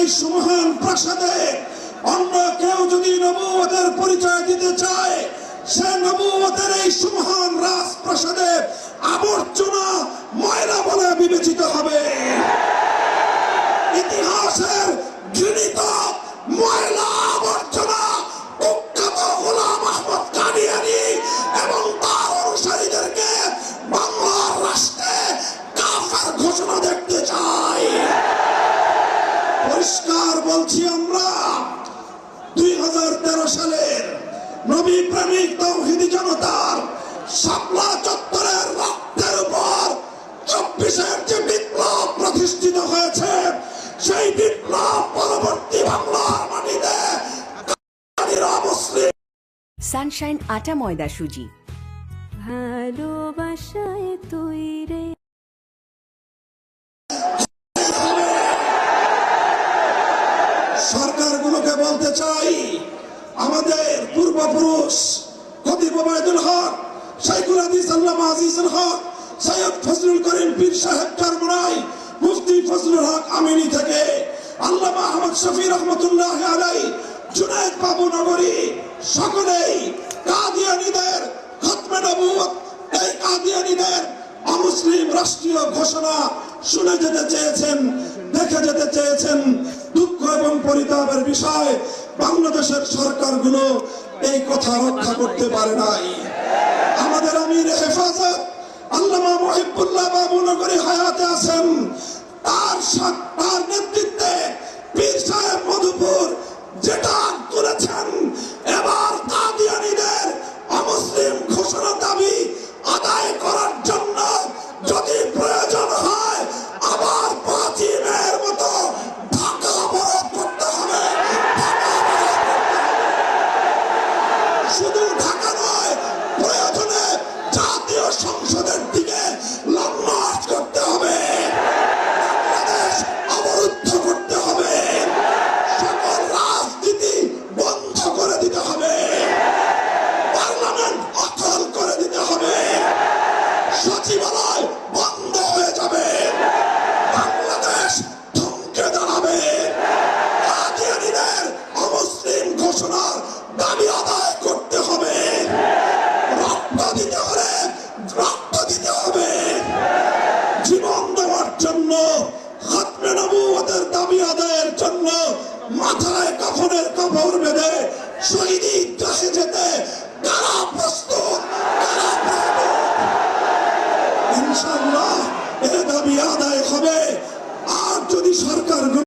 এই সুমহান প্রাসাদে অন্য কেউ যদি নবুয়তের পরিচয় দিতে চায়, সে নবুয়তের এই সুমহান রাজপ্রাসাদে আবর্জনা ময়লা বলে বিবেচিত হবে। ইতিহাসের ঘৃণিত ময়লা আবর্জনা কুখ্যাত গোলাম আহমদ কাদিয়ানী এবং তার অনুসারীদেরকে বাংলার রাষ্ট্রে কাফের ঘোষণা দেখতে চাই। পরিষ্কার বলছি, আমরা 2013 সালের নবী প্রেমিক তাওহীদি জনতার শাপলা চত্বরের রক্তের উপর 24-এর যে বিপ্লব প্রতিষ্ঠিত হয়েছে, সেই বিপ্লব পরবর্তী বাংলার মাটিতে মুসলিম সানশাইন আটা ময়দা সুজি ভালোবাসায় তৈরি। সরকারগুলোকে বলতে চাই, আমাদের পূর্বপুরুষ খতিব ওবায়দুল হক, শাইখুল হাদিস আল্লামা আজিজুল হক, সৈয়দ ফজলুল করিম পীর সাহেব চরমনাই, মুফতি ফজলুল হক আমিনী থেকে আল্লামা আহমদ শফি রহমতুল্লাহ আলাইহি, জুনায়েদ বাবু নগরী, সকলেই কাদিয়ানীদের খতমে নবুয়ত, এই কাদিয়ানীদের অমুসলিম রাষ্ট্রীয় ঘোষণা শুনে যেতে চেয়েছেন, দেখে যেতে চেয়েছেন। দুঃখ এবং পরিতাপের বিষয়, বাংলাদেশের সরকারগুলো এই কথা রক্ষা করতে পারে নাই। আমাদের আমির হেফাজত আল্লামা মুহিবুল্লাহ বাবু নগরী হায়াতে আছেন, তার নেতৃত্বে পীর সাহেব মধুপুর যেটা করেছেন, এবার কাদিয়ানীদের অমুসলিম ঘোষণা দাবি আদায় করার জন্য যদি প্রয়োজন হয় আবার 5 মের মতো ঢাকা অবরোধ করতে হবে। শুধু ঢাকা নয়, প্রয়োজনে জাতীয় সংসদের দিকে লং মার্চ করতে হবে, বাংলাদেশ অবরুদ্ধ করতে হবে, সকল রাজনীতি বন্ধ করে দিতে হবে, পার্লামেন্ট অচল করে দিতে হবে, সচিবালয় বন্ধ হয়ে যাবে, বাংলাদেশ থমকে দাঁড়াবে। কাদিয়ানীদের অমুসলিম ঘোষণার দাবি আদায় করতে হবে, রক্ত দিতে হলে রক্ত দিতে হবে, জীবন দেওয়ার জন্য, খতমে নবুয়তের দাবি আদায়ের জন্য মাথায় কাফনের কাপড় বেঁধে শহীদ ঈদগাহে যেতে কারা প্রস্তুত, কারা প্রস্তুত? ইনশাআল্লাহ এর দাবি আদায় হবে। আর যদি সরকার